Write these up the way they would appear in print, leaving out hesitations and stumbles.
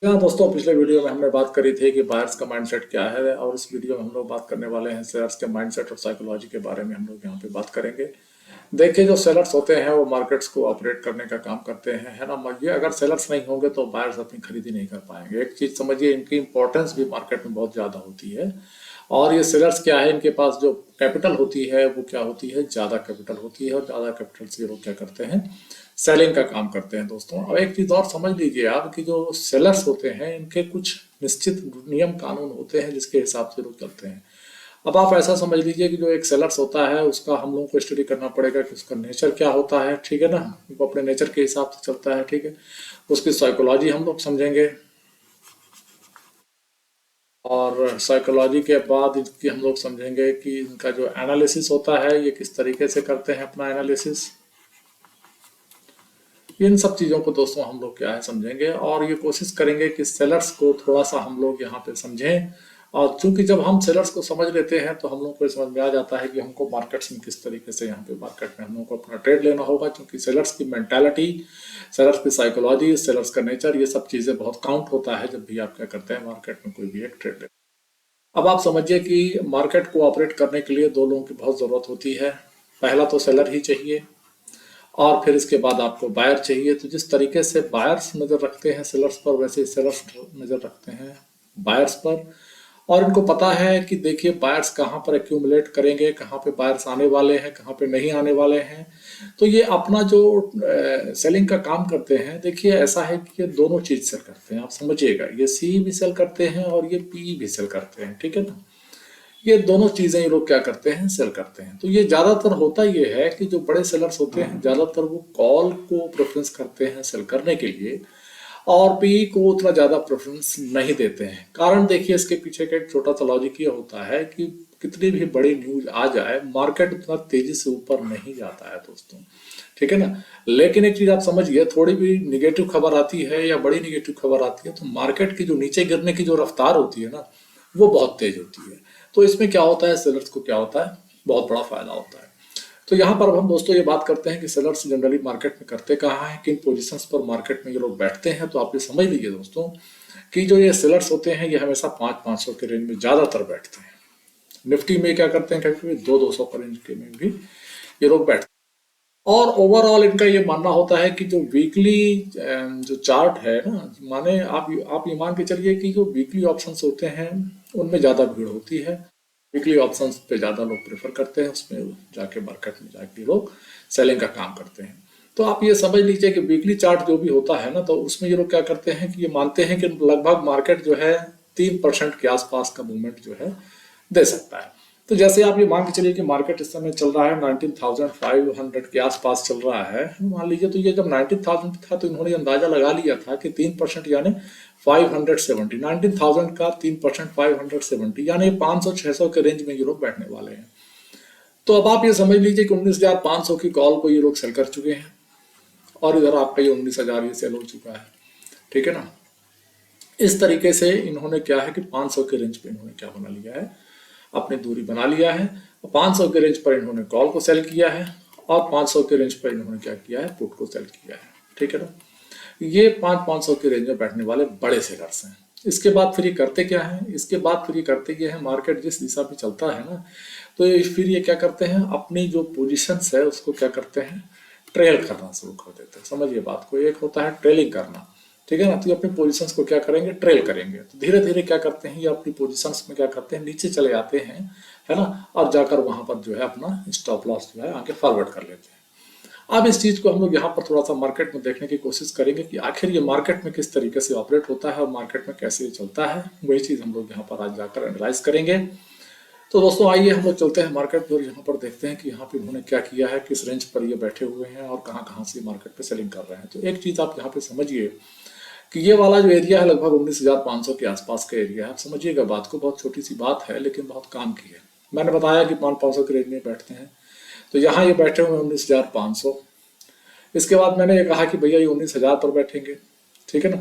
हाँ दोस्तों, पिछले वीडियो में हमने बात करी थी कि बायर्स का माइंडसेट क्या है और इस वीडियो में हम लोग बात करने वाले हैं सेलर्स के माइंडसेट और साइकोलॉजी के बारे में हम लोग यहाँ पे बात करेंगे। देखिए, जो सेलर्स होते हैं वो मार्केट्स को ऑपरेट करने का काम करते हैं, है ना। ये अगर सेलर्स नहीं होंगे तो बायर्स अपनी खरीदी नहीं कर पाएंगे। एक चीज समझिए, इनकी इंपॉर्टेंस भी मार्केट में बहुत ज्यादा होती है। और ये सेलर्स क्या है, इनके पास जो कैपिटल होती है वो क्या होती है, ज्यादा कैपिटल होती है। और ज्यादा कैपिटल से ये लोग क्या करते हैं, सेलिंग का काम करते हैं दोस्तों। और एक चीज और समझ लीजिए आप कि जो सेलर्स होते हैं इनके कुछ निश्चित नियम कानून होते हैं जिसके हिसाब से लोग चलते हैं। अब आप ऐसा समझ लीजिए कि जो एक सेलर्स होता है उसका हम लोगों को स्टडी करना पड़ेगा कि उसका नेचर क्या होता है, ठीक है ना। वो अपने नेचर के हिसाब से चलता है, ठीक है। उसकी साइकोलॉजी हम लोग समझेंगे, और साइकोलॉजी के बाद इसकी हम लोग समझेंगे कि इनका जो एनालिसिस होता है ये किस तरीके से करते हैं अपना एनालिसिस। इन सब चीज़ों को दोस्तों हम लोग क्या है समझेंगे, और ये कोशिश करेंगे कि सेलर्स को थोड़ा सा हम लोग यहाँ पे समझें। और चूंकि जब हम सेलर्स को समझ लेते हैं तो हम लोग को समझ में आ जाता है कि हमको मार्केट्स में किस तरीके से यहाँ पे मार्केट में हम लोग को अपना ट्रेड लेना होगा, क्योंकि सेलर्स की मेंटालिटी, सेलर्स की साइकोलॉजी, सेलर्स का नेचर, ये सब चीज़ें बहुत काउंट होता है जब भी आप क्या करते हैं मार्केट में कोई भी एक ट्रेड लेते हैं। अब आप समझिए कि मार्केट को ऑपरेट करने के लिए दो लोगों की बहुत ज़रूरत होती है। पहला तो सेलर ही चाहिए, और फिर इसके बाद आपको बायर चाहिए। तो जिस तरीके से बायर्स नज़र रखते हैं सेलर्स पर, वैसे सेलर्स नज़र रखते हैं बायर्स पर। और इनको पता है कि देखिए बायर्स कहाँ पर एक्यूमुलेट करेंगे, कहाँ पे बायर्स आने वाले हैं, कहाँ पे नहीं आने वाले हैं। तो ये अपना जो सेलिंग का काम करते हैं, देखिए ऐसा है कि ये दोनों चीज सेल करते हैं। आप समझिएगा, ये सी भी सेल करते हैं और ये पी भी सेल करते हैं, ठीक है ना। ये दोनों चीजें ये लोग क्या करते हैं, सेल करते हैं। तो ये ज्यादातर होता ये है कि जो बड़े सेलर्स होते हैं ज्यादातर वो कॉल को प्रेफरेंस करते हैं सेल करने के लिए, और पी को उतना ज्यादा प्रेफरेंस नहीं देते हैं। कारण देखिए, इसके पीछे का एक छोटा सा लॉजिक ये होता है कि कितनी भी बड़ी न्यूज आ जाए मार्केट उतना तेजी से ऊपर नहीं जाता है दोस्तों, ठीक है ना। लेकिन एक चीज आप समझिए, थोड़ी भी निगेटिव खबर आती है या बड़ी निगेटिव खबर आती है तो मार्केट की जो नीचे गिरने की जो रफ्तार होती है ना, वो बहुत तेज होती है। तो इसमें क्या होता है, सेलर्स को क्या होता है, बहुत बड़ा फायदा होता है। तो यहाँ पर अब हम दोस्तों ये बात करते हैं कि सेलर्स जनरली मार्केट में करते कहाँ हैं, किन पोजीशंस पर मार्केट में ये लोग बैठते हैं। तो आप ये समझ लीजिए दोस्तों कि जो ये सेलर्स होते हैं ये हमेशा 500 के रेंज में ज्यादातर बैठते हैं। निफ्टी में क्या करते हैं, कभी कभी 200 के रेंज के में भी ये लोग बैठते हैं। और ओवरऑल इनका ये मानना होता है कि जो वीकली जो चार्ट है ना, माने आप ये मान के चलिए कि जो वीकली ऑप्शंस होते हैं उनमें ज़्यादा भीड़ होती है। वीकली ऑप्शंस पे ज़्यादा लोग प्रेफर करते हैं, उसमें जाके मार्केट में जाके लोग सेलिंग का काम करते हैं। तो आप ये समझ लीजिए कि वीकली चार्ट जो भी होता है ना, तो उसमें ये लोग क्या करते हैं कि ये मानते हैं कि लगभग मार्केट जो है 3% के आसपास का मूवमेंट जो है दे सकता है। तो जैसे आप ये मान के चलिए कि मार्केट इस समय चल रहा है 19,500 के आसपास चल रहा है, मान लीजिए। तो ये जब 19,000 था तो इन्होंने अंदाजा लगा लिया था कि 3% यानी 570, 19,000 का 3% 570 यानी 500-600 के रेंज में ये लोग बैठने वाले हैं। तो अब आप ये समझ लीजिए कि 19,500 की कॉल को ये लोग सेल कर चुके हैं, और इधर आपका ये 19,000 ये सेल हो चुका है, ठीक है ना। इस तरीके से इन्होंने क्या है कि 500 के रेंज पे इन्होंने क्या बना लिया है, अपनी दूरी बना लिया है। 500 के रेंज पर इन्होंने कॉल को सेल किया है, और 500 के रेंज पर इन्होंने क्या किया है, पुट को सेल किया है, ठीक है ना। ये 500 के रेंज में बैठने वाले बड़े सेलर्स हैं। इसके बाद फिर ये करते क्या है, इसके बाद फिर ये करते क्या है, मार्केट जिस दिशा में चलता है ना, तो फिर ये क्या करते हैं, अपनी जो पोजीशंस है उसको क्या करते हैं, ट्रेल करना शुरू कर देते हैं। समझिए बात को, एक होता है ट्रेलिंग करना, ठीक है ना। तो ये अपनी पोजीशंस को क्या करेंगे, ट्रेल करेंगे। तो धीरे धीरे क्या करते हैं, ये अपनी पोजीशंस में क्या करते हैं, नीचे चले आते हैं, है ना। और जाकर वहां पर जो है अपना स्टॉप लॉस जो है आगे फॉरवर्ड कर लेते हैं। अब इस चीज को हम लोग यहाँ पर थोड़ा सा मार्केट में देखने की कोशिश करेंगे कि आखिर ये मार्केट में किस तरीके से ऑपरेट होता है और मार्केट में कैसे ये चलता है। वही चीज हम लोग यहाँ पर आज जाकर एनालाइज करेंगे। तो दोस्तों आइए हम लोग चलते हैं मार्केट पर, यहाँ पर देखते हैं कि यहाँ पे उन्होंने क्या किया है, किस रेंज पर ये बैठे हुए हैं और कहाँ कहाँ से मार्केट पे सेलिंग कर रहे हैं। तो एक चीज आप यहाँ पे समझिए कि ये वाला जो एरिया है लगभग 19,500 के आसपास का एरिया है। आप समझिएगा बात को, बहुत छोटी सी बात है लेकिन बहुत काम की है। मैंने बताया कि 500 के रेंज में बैठते हैं, तो यहाँ ये बैठे हुए हैं 19,500। इसके बाद मैंने ये कहा कि भैया ये 19,000 पर बैठेंगे, ठीक है ना।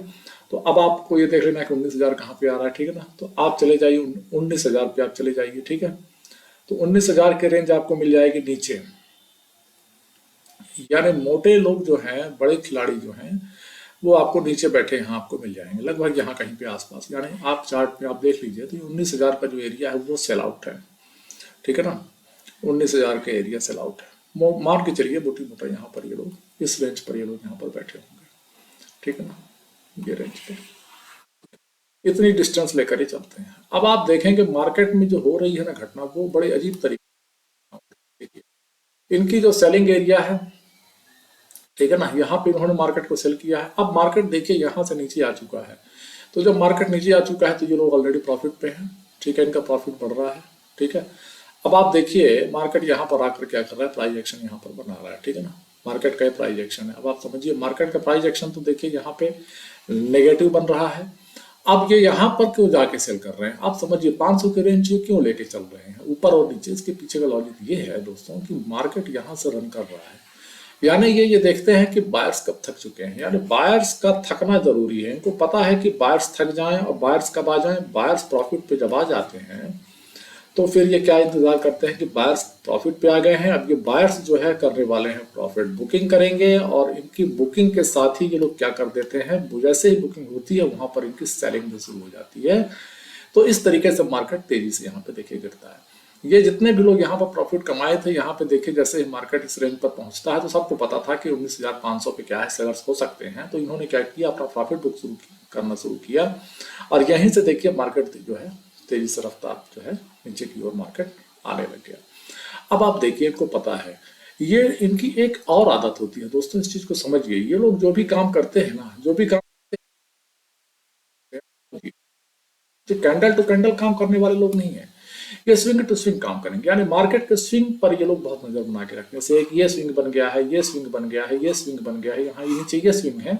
तो अब आपको ये देख लेना है कि 19,000 कहाँ पे आ रहा है, ठीक है ना। तो आप चले जाइए 19,000 पे, आप चले जाइए, ठीक है। तो 19,000 के रेंज आपको मिल जाएगी नीचे। यानी मोटे लोग जो हैं, बड़े खिलाड़ी जो हैं, वो आपको नीचे बैठे यहाँ आपको मिल जाएंगे लगभग यहाँ कहीं पे आसपास। यानी आप चार्ट में आप देख लीजिए तो 19,000 का जो एरिया है वो सेल आउट है, ठीक है ना। 19,000 का एरिया सेल आउट है। मान के चलिए मोटी मोटा यहाँ पर ये लोग इस रेंज पर ये लोग यहाँ पर बैठे होंगे, ठीक है ना, ये रेंज पे इतनी डिस्टेंस लेकर ही चलते हैं। अब आप देखेंगे मार्केट में जो हो रही है ना घटना वो बड़े अजीब तरीके की। इनकी जो सेलिंग एरिया है, ठीक है ना, यहाँ पे इन्होंने मार्केट को सेल किया है। अब मार्केट देखिए यहाँ से नीचे आ चुका है, तो जब मार्केट नीचे आ चुका है तो ये लोग ऑलरेडी प्रॉफिट पे हैं, ठीक है, इनका प्रॉफिट बढ़ रहा है, ठीक है। अब आप देखिए मार्केट यहाँ पर आकर क्या कर रहा है, प्राइस एक्शन यहाँ पर बना रहा है, ठीक है ना, मार्केट का प्राइस एक्शन है। अब आप समझिए मार्केट का प्राइस एक्शन तो देखिए यहाँ पे नेगेटिव बन रहा है। अब ये यहाँ पर क्यों जाके सेल कर रहे हैं, आप समझिए 500 के रेंज क्यों लेके चल रहे हैं ऊपर और नीचे। इसके पीछे का लॉजिक ये है दोस्तों कि मार्केट यहाँ से रन कर रहा है, यानी ये देखते हैं कि बायर्स कब थक चुके हैं। यानी बायर्स का थकना जरूरी है, इनको पता है कि बायर्स थक जाएं और बायर्स कब आ जाएं, बायर्स प्रॉफिट पे जब आ जाते हैं तो फिर ये क्या इंतजार करते हैं कि बायर्स प्रॉफिट पे आ गए हैं, अब ये बायर्स जो है करने वाले हैं प्रॉफिट बुकिंग करेंगे, और इनकी बुकिंग के साथ ही ये लोग क्या कर देते हैं, जैसे ही बुकिंग होती है वहां पर इनकी सेलिंग भी शुरू हो जाती है। तो इस तरीके से मार्केट तेजी से यहाँ पे देखिए गिरता है। ये जितने भी लोग यहाँ पर प्रॉफिट कमाए थे, यहाँ पे देखिए जैसे ही मार्केट इस रेंज पर पहुंचता है तो सबको पता था कि 19,500 पे क्या है सेलर्स हो सकते हैं, तो इन्होंने क्या किया, अपना प्रॉफिट बुक करना शुरू किया, और यहीं से देखिए मार्केट जो है तेजी से रफ्तार जो है नीचे की ओर मार्केट आने लग गया। अब आप देखिए इनको पता है, ये इनकी एक और आदत होती है दोस्तों, इस चीज को समझिए। ये लोग जो भी काम करते हैं ना, जो भी काम कैंडल टू कैंडल काम करने वाले लोग नहीं है, ये स्विंग टू स्विंग काम करेंगे। यानी मार्केट के स्विंग पर ये लोग बहुत नजर बना के रखते हैं। जैसे एक ये स्विंग बन गया है, ये स्विंग बन गया है, ये स्विंग बन गया है, यहाँ ये नीचे ये स्विंग है,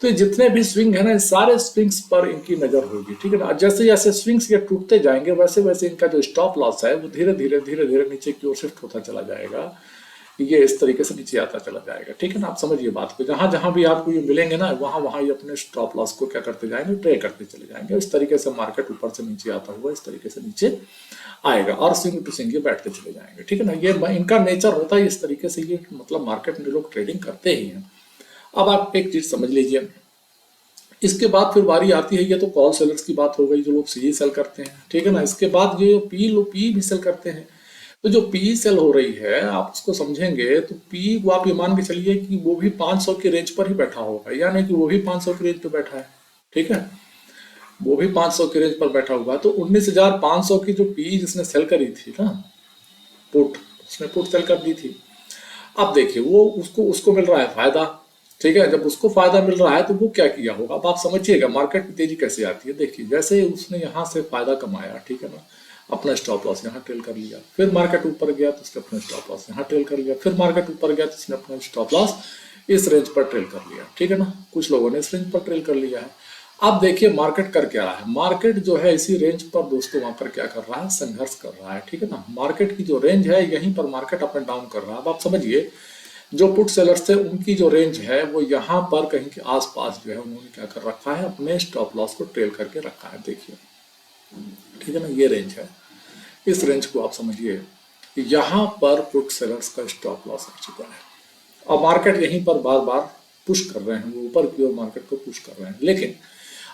तो जितने भी स्विंग है ना, सारे स्विंग्स पर इनकी नजर होगी, ठीक है ना। जैसे जैसे स्विंग्स ये टूटते जाएंगे वैसे वैसे इनका जो स्टॉप लॉस है वो धीरे धीरे नीचे की ओर शिफ्ट होता चला जाएगा, ये इस तरीके से नीचे आता चला जाएगा, ठीक है ना। आप समझिए बात को, जहां जहां भी आपको ये मिलेंगे ना वहां वहां ये अपने स्टॉप लॉस को क्या करते जाएंगे, ट्रे करते चले जाएंगे। इस तरीके से मार्केट ऊपर से नीचे आता हुआ इस तरीके से नीचे आएगा, और स्विंग टू स्विंग ये बैठते चले जाएंगे, ठीक है ना। ये इनका नेचर होता है इस तरीके से, ये मतलब मार्केट में लोग ट्रेडिंग करते ही हैं। अब आप एक चीज समझ लीजिए, इसके बाद फिर बारी आती है, ये तो कॉल सेलर्स की बात हो गई जो लोग सी सेल करते हैं, ठीक है ना। इसके बाद ये पी भी सेल करते हैं। तो जो पी सेल हो रही है आप उसको समझेंगे तो पी को आप ये मान के चलिए कि वो भी 500 के रेंज पर ही बैठा होगा, यानी कि वो भी 500 के रेंज पे बैठा है, ठीक है, वो भी 500 के रेंज पर बैठा हुआ। तो 19,500 की जो पी जिसने सेल करी थी ना, पुट, उसने पुट सेल कर दी थी। अब देखिए वो उसको उसको मिल रहा है फायदा, ठीक है। जब उसको फायदा मिल रहा है तो वो क्या किया होगा, अब आप समझिएगा मार्केट में तेजी कैसे आती है। देखिए जैसे उसने यहाँ से फायदा कमाया, ठीक है ना, अपना स्टॉप लॉस यहाँ ट्रेल कर लिया, फिर मार्केट ऊपर गया तो उसने अपना स्टॉप लॉस यहाँ ट्रेल कर लिया, फिर मार्केट ऊपर गया तो उसने अपना स्टॉप लॉस इस रेंज पर ट्रेल कर लिया, ठीक है ना। कुछ लोगों ने इस रेंज पर ट्रेल कर लिया है। अब देखिए मार्केट कर क्या रहा है, मार्केट जो है इसी रेंज पर दोस्तों वहां पर क्या कर रहा है, संघर्ष कर रहा है, ठीक है ना। मार्केट की जो रेंज है यहीं पर मार्केट अप एंड डाउन कर रहा है। अब आप समझिए जो पुट सेलर्स थे उनकी जो रेंज है वो यहाँ पर कहीं के आसपास जो है उन्होंने क्या कर रखा है, अपने स्टॉप लॉस को ट्रेल करके रखा है, देखिए, ठीक है ना। ये रेंज है, इस रेंज को आप समझिए, यहाँ पर पुट सेलर्स का स्टॉप लॉस आ चुका है, और मार्केट यहीं पर बार बार पुश कर रहे हैं, वो ऊपर की ओर मार्केट को पुश कर रहे हैं। लेकिन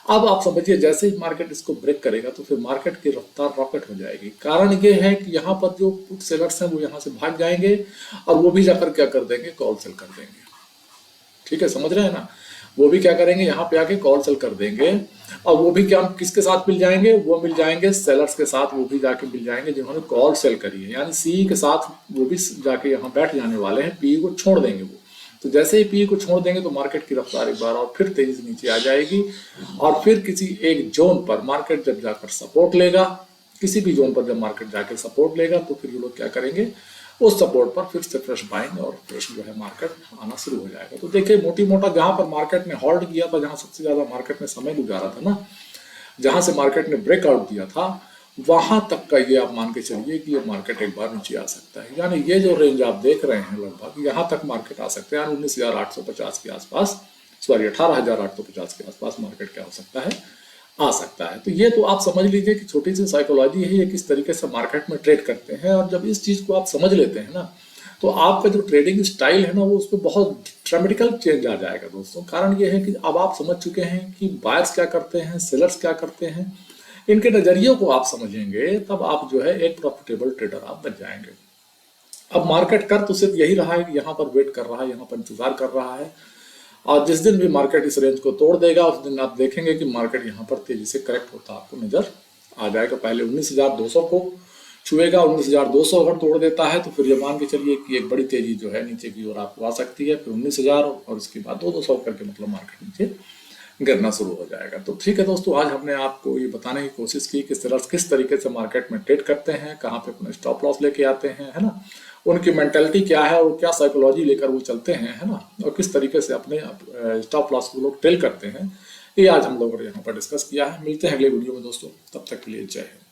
अब आप समझिए जैसे ही मार्केट इसको ब्रेक करेगा तो फिर मार्केट की रफ्तार रॉकेट हो जाएगी। कारण ये है कि यहाँ पर जो पुट सेलर्स हैं वो यहाँ से भाग जाएंगे और वो भी जाकर क्या कर देंगे, कॉल सेल कर देंगे, ठीक है, समझ रहे हैं ना। वो भी क्या करेंगे, यहाँ पे आके कॉल सेल कर देंगे, और वो भी क्या किसके साथ मिल जाएंगे, वो मिल जाएंगे सेलर्स के साथ, वो भी जाके मिल जाएंगे जिन्होंने कॉल सेल करी है, यानी सी के साथ वो भी जाके यहाँ बैठ जाने वाले हैं, पी को छोड़ देंगे वो। तो जैसे ही पी को छोड़ देंगे तो मार्केट की रफ्तार एक बार और फिर तेजी से नीचे आ जाएगी, और फिर किसी एक जोन पर मार्केट जब जाकर सपोर्ट लेगा, किसी भी जोन पर जब मार्केट जाकर सपोर्ट लेगा तो फिर ये लोग क्या करेंगे, उस सपोर्ट पर फिर से फ्रेश बाइंग और फ्रेश जो है मार्केट आना शुरू हो जाएगा। तो देखिए मोटी मोटा जहां पर मार्केट ने होल्ड किया था, जहां सबसे ज्यादा मार्केट ने समय गुजारा था ना, जहां से मार्केट ने ब्रेकआउट दिया था, वहां तक का ये आप मान के चलिए कि ये मार्केट एक बार नीचे आ सकता है। यानी ये जो रेंज आप देख रहे हैं लगभग यहाँ तक मार्केट आ सकता है, यानी 19,850 के आसपास, सॉरी 18,850 के आसपास मार्केट क्या हो सकता है, आ सकता है। तो ये तो आप समझ लीजिए कि छोटी सी साइकोलॉजी है, ये किस तरीके से मार्केट में ट्रेड करते हैं। और जब इस चीज को आप समझ लेते हैं ना, तो आपका जो ट्रेडिंग स्टाइल है ना वो उसमें बहुत ड्रामेटिकल चेंज आ जाएगा दोस्तों। कारण ये है कि अब आप समझ चुके हैं कि बायर्स क्या करते हैं, सेलर्स क्या करते हैं, इनके नजरियों को आप समझेंगे तब आप जो है एक प्रॉफिटेबल ट्रेडर आप बन जाएंगे। अब मार्केट कर तो सिर्फ यही रहा है कि यहाँ पर वेट कर रहा है, यहाँ पर इंतजार कर रहा है, और जिस दिन भी मार्केट इस रेंज को तोड़ देगा उस दिन आप देखेंगे कि मार्केट यहाँ पर तेजी से करेक्ट होता आपको नजर आ जाएगा। पहले 19,200 को छुएगा, 19,200 अगर तोड़ देता है तो फिर ये मान के चलिए कि एक बड़ी तेजी जो है नीचे की ओर आपको आ सकती है, फिर 19,000 और उसके बाद 200 करके मतलब मार्केट नीचे गिरना शुरू हो जाएगा। तो ठीक है दोस्तों, आज हमने आपको ये बताने की कोशिश की कि सेलर्स किस तरीके से मार्केट में ट्रेड करते हैं, कहाँ पे अपना स्टॉप लॉस लेके आते हैं, है ना, उनकी मेंटेलिटी क्या है और क्या साइकोलॉजी लेकर वो चलते हैं, है ना, और किस तरीके से अपने स्टॉप लॉस को लोग ट्रेल करते हैं, ये आज हम लोगों ने यहाँ पर डिस्कस किया है। मिलते हैं अगले वीडियो में दोस्तों, तब तक के लिए जय हिंद।